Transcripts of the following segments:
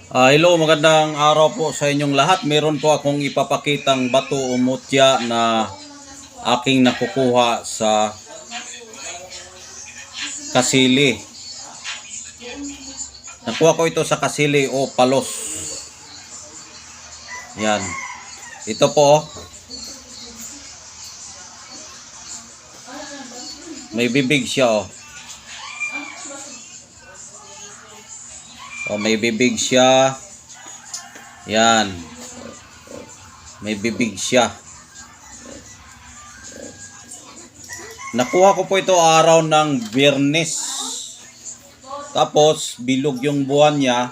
Hello, magandang araw po sa inyong lahat. Meron po akong ipapakitang bato o mutya na aking nakukuha sa kasili. Nakuha ko ito sa kasili o palos. Yan. Ito po. May bibig siya. May bibig siya. Yan. May bibig siya. Nakuha ko po ito araw ng Biyernes. Tapos bilog yung buwan niya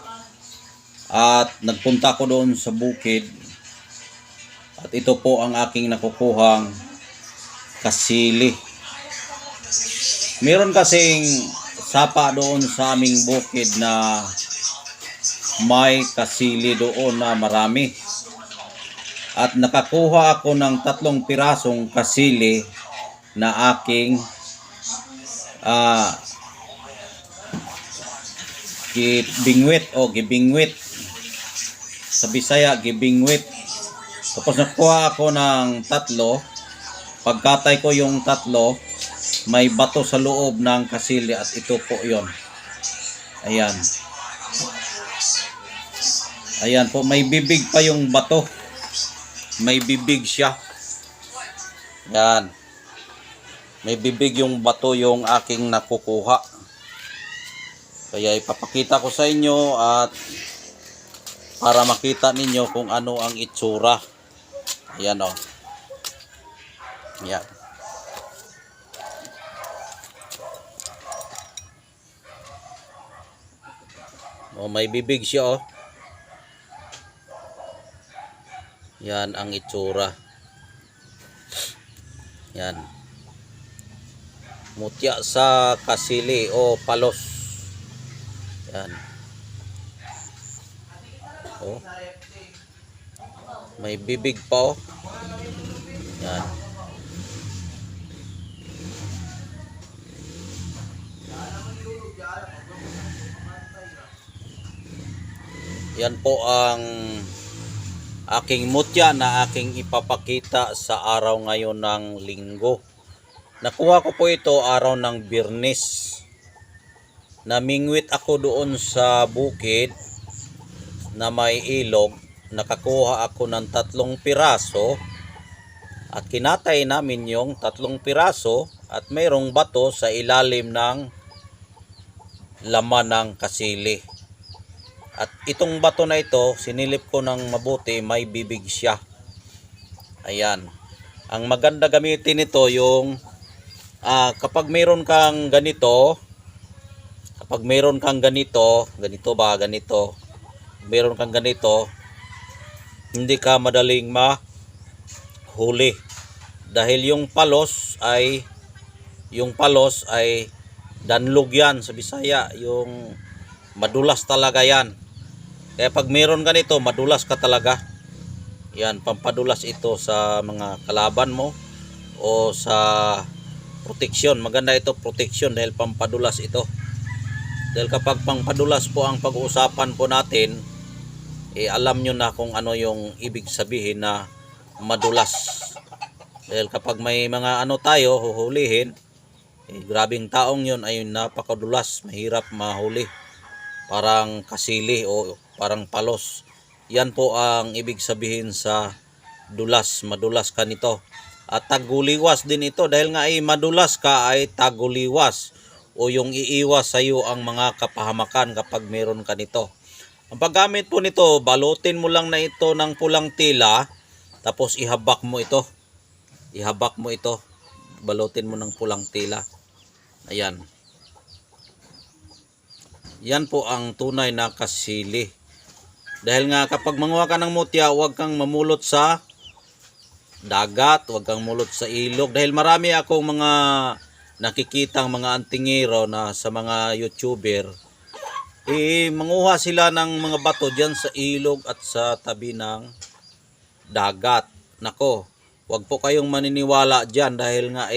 at nagpunta ko doon sa bukid. At ito po ang aking nakukuhang kasili. Meron kasing sapa doon sa aming bukid na may kasili doon na marami. At nakakuha ako ng 3 pirasong kasili na aking gibingwit o gibingwit. Sa Bisaya, gibingwit. Tapos nakuha ako ng 3. Pagkatay ko yung 3, may bato sa loob ng kasili at ito po yon. Ayan. Ayan po, may bibig pa yung bato. May bibig siya. Yan. May bibig yung bato yung aking nakukuha. Kaya ipapakita ko sa inyo at para makita ninyo kung ano ang itsura. Ayan o. Ayan. May bibig siya o. Yan ang itsura. Yan. Mutya sa kasili o palos. Yan. Oh. May bibig pa oh. Yan. Yan po ang aking mutya na aking ipapakita sa araw ngayon ng linggo. Nakuha ko po ito araw ng Biyernes. Namingwit ako doon sa bukid na may ilog. Nakakuha ako ng 3 piraso at kinatay namin yung 3 piraso at mayroong bato sa ilalim ng laman ng kasili. At itong bato na ito, sinilip ko ng mabuti, may bibig siya. Ayan. Ang maganda gamitin ito yung kapag mayroon kang ganito, ganito ba, ganito. Mayroon kang ganito, hindi ka madaling mahuli. Dahil yung palos ay danlog yan sa Bisaya, yung madulas talaga yan. Kaya pag mayroon ganito, madulas ka talaga. Yan, pampadulas ito sa mga kalaban mo o sa proteksyon. Maganda ito, proteksyon, dahil pampadulas ito. Dahil kapag pampadulas po ang pag-uusapan po natin, alam nyo na kung ano yung ibig sabihin na madulas. Dahil kapag may mga tayo huhulihin, grabing taong yun ay napakadulas, mahirap mahuli. Parang kasili o parang palos. Yan po ang ibig sabihin sa dulas, madulas ka nito. At taguliwas din ito, dahil nga ay madulas ka ay taguliwas o yung iiwas sa iyo ang mga kapahamakan kapag meron ka nito. Ang paggamit po nito, balutin mo lang na ito ng pulang tila, tapos ihabak mo ito. Balutin mo ng pulang tila. Ayan. Yan po ang tunay na kasili. Dahil nga kapag manguha ka ng mutya, huwag kang mamulot sa dagat, huwag kang mulot sa ilog. Dahil marami akong mga nakikitang mga antingero na sa mga YouTuber, manguha sila ng mga bato dyan sa ilog at sa tabi ng dagat. Nako, huwag po kayong maniniwala dyan, dahil nga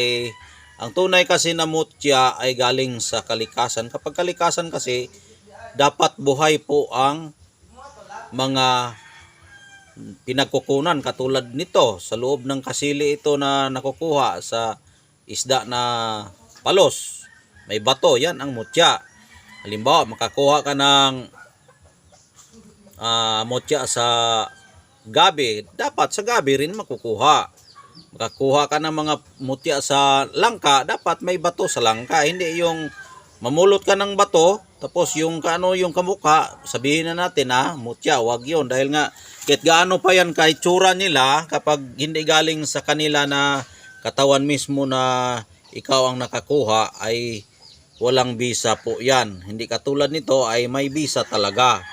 ang tunay kasi na mutya ay galing sa kalikasan. Kapag kalikasan kasi, dapat buhay po ang mga pinagkukunan katulad nito. Sa loob ng kasili ito na nakukuha sa isda na palos. May bato, yan ang mutya. Halimbawa, makakuha ka ng mutya sa gabi, dapat sa gabi rin makukuha. Makakuha ka ng mga mutya sa langka, dapat may bato sa langka. Hindi yung mamulot ka ng bato, tapos yung yung kamukha, sabihin na natin mutya, wag yun. Dahil nga, kahit gaano pa yan kahit tsura nila, kapag hindi galing sa kanila na katawan mismo na ikaw ang nakakuha, ay walang bisa po yan. Hindi katulad nito ay may bisa talaga.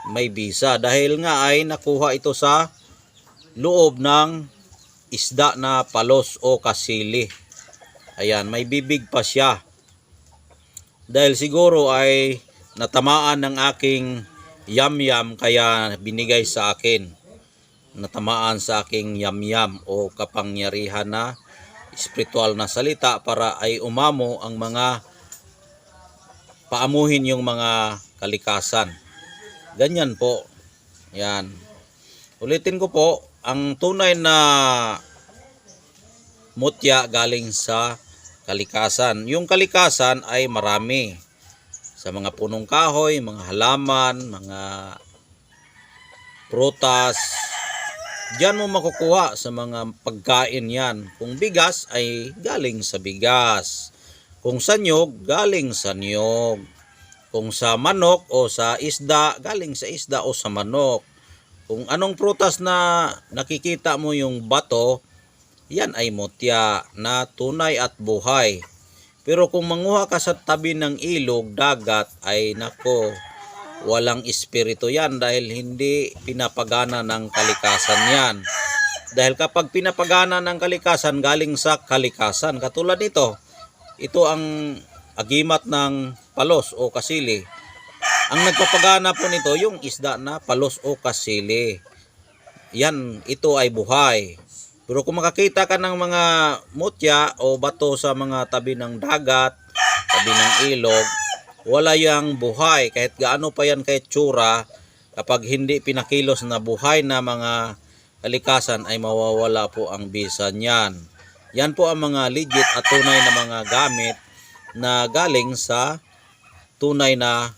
May bisa dahil nga ay nakuha ito sa loob ng isda na palos o kasili. Ayan, may bibig pa siya. Dahil siguro ay natamaan ng aking yam-yam kaya binigay sa akin. Natamaan sa aking yam-yam o kapangyarihan na espiritual na salita para ay umamo ang mga paamuhin yung mga kalikasan. Ganyan po. Yan. Ulitin ko po, ang tunay na mutya galing sa kalikasan. Yung kalikasan ay marami. Sa mga punong kahoy, mga halaman, mga prutas. Diyan mo makukuha sa mga pagkain yan. Kung bigas ay galing sa bigas. Kung sa nyog, galing sa nyog. Kung sa manok o sa isda, galing sa isda o sa manok. Kung anong prutas na nakikita mo yung bato, yan ay mutya na tunay at buhay. Pero kung manguha ka sa tabi ng ilog, dagat, ay nako, walang espiritu yan dahil hindi pinapagana ng kalikasan yan. Dahil kapag pinapagana ng kalikasan, galing sa kalikasan. Katulad nito, ito ang agimat ng palos o kasili. Ang nagpapagana po nito, yung isda na palos o kasili. Yan, ito ay buhay. Pero kung makakita ka ng mga mutya o bato sa mga tabi ng dagat, tabi ng ilog, wala yang buhay. Kahit gaano pa yan kahit tsura, kapag hindi pinakilos na buhay na mga kalikasan ay mawawala po ang bisa niyan. Yan po ang mga legit at tunay na mga gamit na galing sa tunay na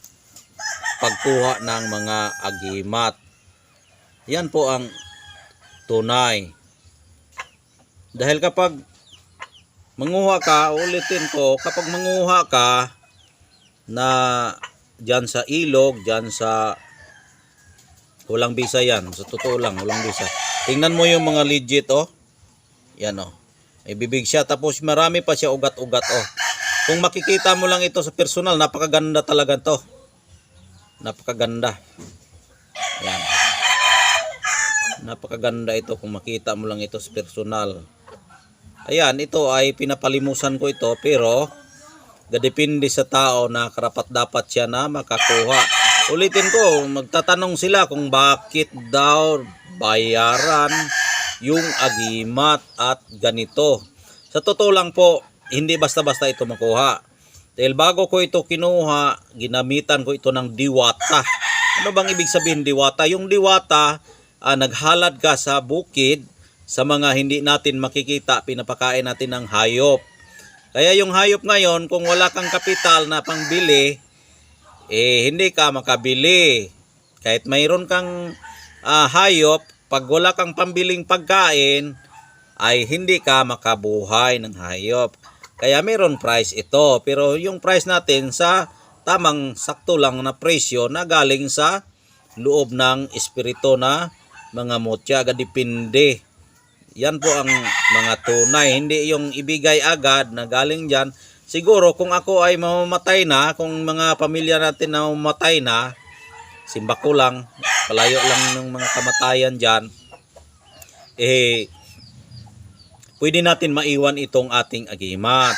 pagkuha ng mga agimat. Yan po ang tunay. Dahil kapag manguha ka, ulitin ko, kapag manguha ka na dyan sa ilog, dyan sa walang bisa yan, sa totoo lang, walang bisa. Tingnan mo yung mga legit yan may bibig siya, tapos marami pa siya ugat-ugat Kung makikita mo lang ito sa personal, napakaganda talaga to. Napakaganda. Yan. Napakaganda ito kung makita mo lang ito sa personal. Ayan, ito ay pinapalimusan ko ito pero depende sa tao na karapat dapat siya na makakuha. Ulitin ko, magtatanong sila kung bakit daw bayaran yung agimat at ganito. Sa totoo lang po, hindi basta-basta ito makuha. Dahil bago ko ito kinuha, ginamitan ko ito ng diwata. Ano bang ibig sabihin diwata? Yung diwata, naghalad ka sa bukid, sa mga hindi natin makikita, pinapakain natin ng hayop. Kaya yung hayop ngayon, kung wala kang kapital na pangbili, hindi ka makabili. Kahit mayroon kang hayop, pag wala kang pambiling pagkain, ay hindi ka makabuhay ng hayop. Kaya mayroon price ito. Pero yung price natin sa tamang sakto lang na presyo na galing sa loob ng espiritu na mga mutya. Depende. Yan po ang mga tunay. Hindi yung ibigay agad na galing dyan. Siguro kung ako ay mamamatay na, kung mga pamilya natin na mamamatay na, simba ko lang, palayo lang ng mga kamatayan dyan, pwede natin maiwan itong ating agimat.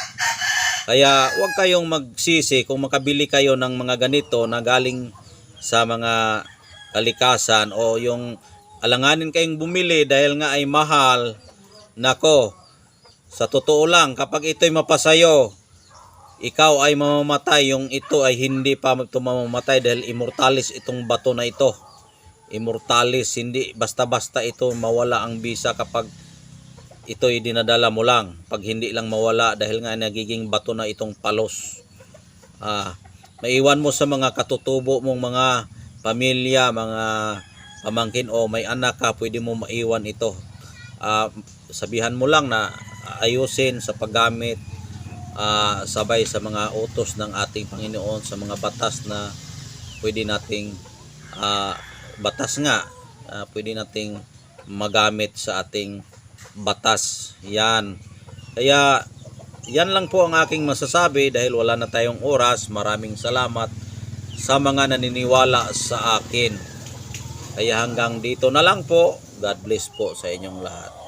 Kaya huwag kayong magsisi kung makabili kayo ng mga ganito na galing sa mga kalikasan o yung alanganin kayong bumili dahil nga ay mahal. Nako, sa totoo lang, kapag ito'y mapasayo, ikaw ay mamamatay, yung ito ay hindi pa mamamatay dahil immortalis itong bato na ito. immortalis, hindi basta-basta ito mawala ang visa kapag ito'y dinadala mo lang. Pag hindi lang mawala dahil nga nagiging bato na itong palos. Maiwan mo sa mga katutubo mong mga pamilya, mga pamangkin o may anak ka, pwede mo maiwan ito. Sabihan mo lang na ayusin sa paggamit, sabay sa mga utos ng ating Panginoon, sa mga batas na pwede nating batas nga, pwede nating magamit sa ating batas. Yan. Kaya yan lang po ang aking masasabi dahil wala na tayong oras. Maraming salamat sa mga naniniwala sa akin. Kaya hanggang dito na lang po. God bless po sa inyong lahat.